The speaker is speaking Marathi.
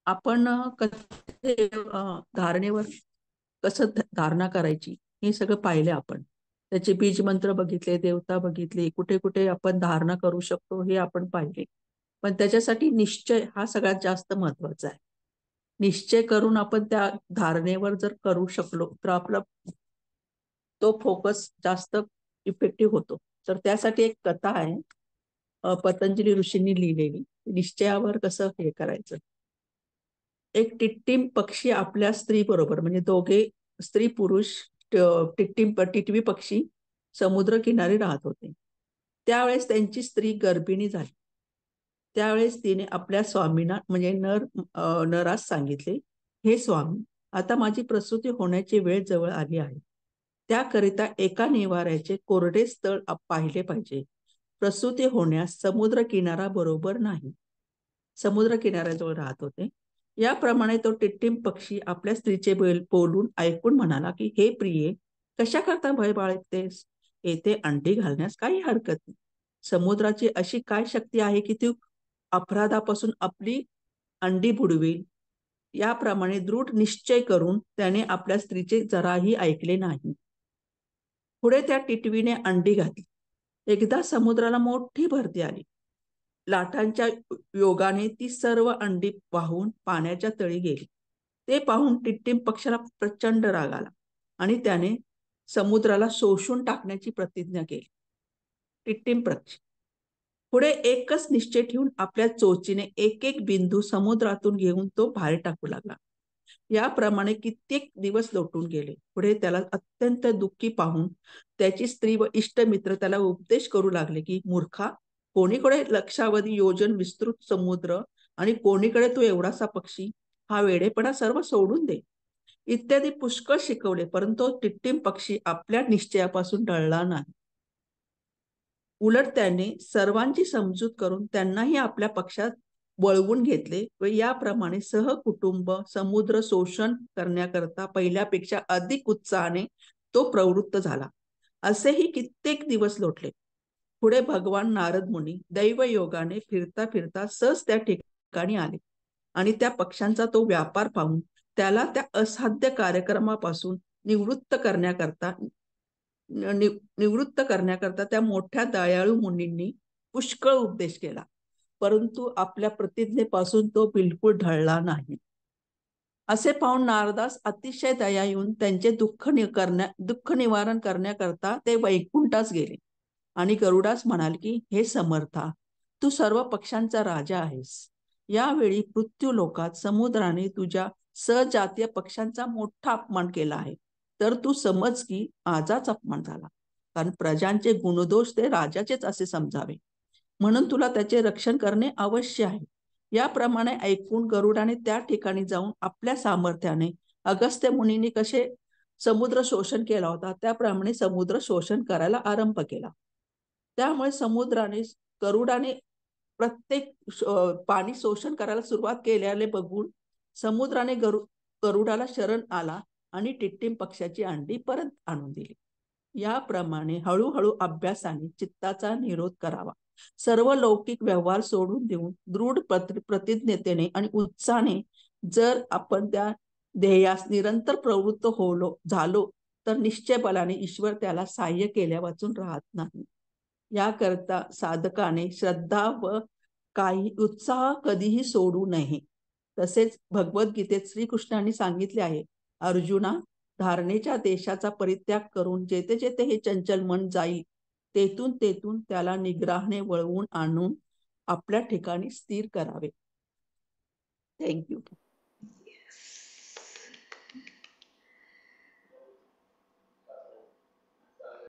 आपण कसे धारणेवर कसं धारणा करायची हे सगळं पाहिले आपण. त्याचे बीज मंत्र बघितले, देवता बघितली, कुठे कुठे आपण धारणा करू शकतो हे आपण पाहिले. पण त्याच्यासाठी निश्चय हा सगळ्यात जास्त महत्वाचा आहे. निश्चय करून आपण त्या धारणेवर जर करू शकलो तर आपला तो फोकस जास्त इफेक्टिव्ह होतो. तर त्यासाठी एक कथा आहे, पतंजली ऋषींनी लिहिलेली, निश्चयावर कसं हे करायचं. एक टिट्टिम पक्षी आपल्या स्त्री बरोबर, म्हणजे दोघे स्त्री पुरुष टिटवी पक्षी समुद्र किनारी राहत होते. त्यावेळेस त्यांची स्त्री गर्भिणी झाली. त्यावेळेस तिने आपल्या स्वामींना म्हणजे नरास सांगितले, हे स्वामी, आता माझी प्रसूती होण्याची वेळ जवळ आली आहे. त्याकरिता एका निवाऱ्याचे कोरडे स्थळ पाहिले पाहिजे. प्रसूती होण्यास समुद्र किनारा बरोबर नाही. समुद्र किनाऱ्याजवळ राहत होते. याप्रमाणे तो टिट्टिम पक्षी आपल्या स्त्रीचे बोलून ऐकून म्हणाला की, हे प्रिये, कशा करता भय बाळगतेस? येथे अंडी घालण्यास काही हरकत नाही. समुद्राची अशी काय शक्ती आहे की ती अपराधापासून आपली अंडी बुडवेल? याप्रमाणे दृढ निश्चय करून त्याने आपल्या स्त्रीचे जराही ऐकले नाही. पुढे त्या टिटवीने अंडी घातली. एकदा समुद्राला मोठी भरती आली. लाटांच्या योगाने ती सर्व अंडी वाहून पाण्याच्या तळी गेली. ते पाहून टिट्टिम पक्षाला प्रचंड राग आला आणि त्याने समुद्राला शोषून टाकण्याची प्रतिज्ञा केली. टिट्टिम पक्षी पुढे एकच निश्चय ठेवून आपल्या चोचीने एक एक बिंदू समुद्रातून घेऊन तो बाहेर टाकू लागला. याप्रमाणे कित्येक दिवस लोटून गेले. पुढे त्याला अत्यंत दुःखी पाहून त्याची स्त्री व इष्टमित्र त्याला उपदेश करू लागले की, मूर्खा, कोणीकडे लक्षावधी योजन विस्तृत समुद्र आणि कोणीकडे तू एवढासा पक्षी, हा वेडेपणा सर्व सोडून दे, इत्यादी पुष्कळ शिकवले. परंतु टिट्टिम पक्षी आपल्या निश्चयापासून टळला नाही. उलट त्याने सर्वांची समजूत करून त्यांनाही आपल्या पक्षात वळवून घेतले व याप्रमाणे सहकुटुंब समुद्र शोषण करण्याकरता पहिल्यापेक्षा अधिक उत्साहाने तो प्रवृत्त झाला. असेही कित्येक दिवस लोटले. पुढे भगवान नारद मुनी दैवयोगाने फिरता फिरता सहज त्या ठिकाणी आले आणि त्या पक्ष्यांचा तो व्यापार पाहून त्याला त्या असाध्य कार्यक्रमापासून निवृत्त करण्याकरता त्या मोठ्या दयाळू मुनींनी पुष्कळ उपदेश केला. परंतु आपल्या प्रतिज्ञेपासून तो बिलकुल ढळला नाही. असे पाहून नारदास अतिशय दया येऊन त्यांचे दुःख निवारण करण्याकरता ते वैकुंठास गेले आणि गरुडास म्हणाले की, हे समर्था, तू सर्व पक्ष्यांचा राजा आहेस. यावेळी पृथ्वी लोकात समुद्राने तुझ्या सजातीय पक्ष्यांचा मोठा अपमान केला आहे. तर तू समज की माझाच अपमान झाला, कारण प्रजांचे गुणदोष ते राजाचेच असे समजावे, म्हणून तुला त्याचे रक्षण करणे अवश्य आहे. याप्रमाणे ऐकून गरुडाने त्या ठिकाणी जाऊन आपल्या सामर्थ्याने अगस्त्य मुनींनी कसे समुद्र शोषण केला होता त्याप्रमाणे समुद्र शोषण करायला आरंभ केला. त्यामुळे गरुडाने प्रत्येक पाणी शोषण करायला सुरुवात केल्याने बघून समुद्राने गरुडाला शरण आला आणि टिट्टिम पक्षाची अंडी परत आणून दिली. याप्रमाणे हळूहळू अभ्यासाने चित्ताचा निरोध करावा. सर्व लौकिक व्यवहार सोडून देऊन दृढ प्रतिज्ञतेने आणि उत्साहाने जर आपण त्या ध्येयास निरंतर प्रवृत्त झालो तर निश्चय बलाने ईश्वर त्याला सहाय्य केल्या वाचून राहत नाही. याकरता साधकाने श्रद्धा व काही उत्साह कधीही सोडू नये. तसेच भगवद्गीतेत श्रीकृष्णांनी सांगितले आहे, अर्जुना, धारणेच्या देशाचा परित्याग करून जेथे जेथे हे चंचल मन जाईल तेथून तेथून त्याला निग्रहाने वळवून आणून आपल्या ठिकाणी स्थिर करावे. थँक्यू.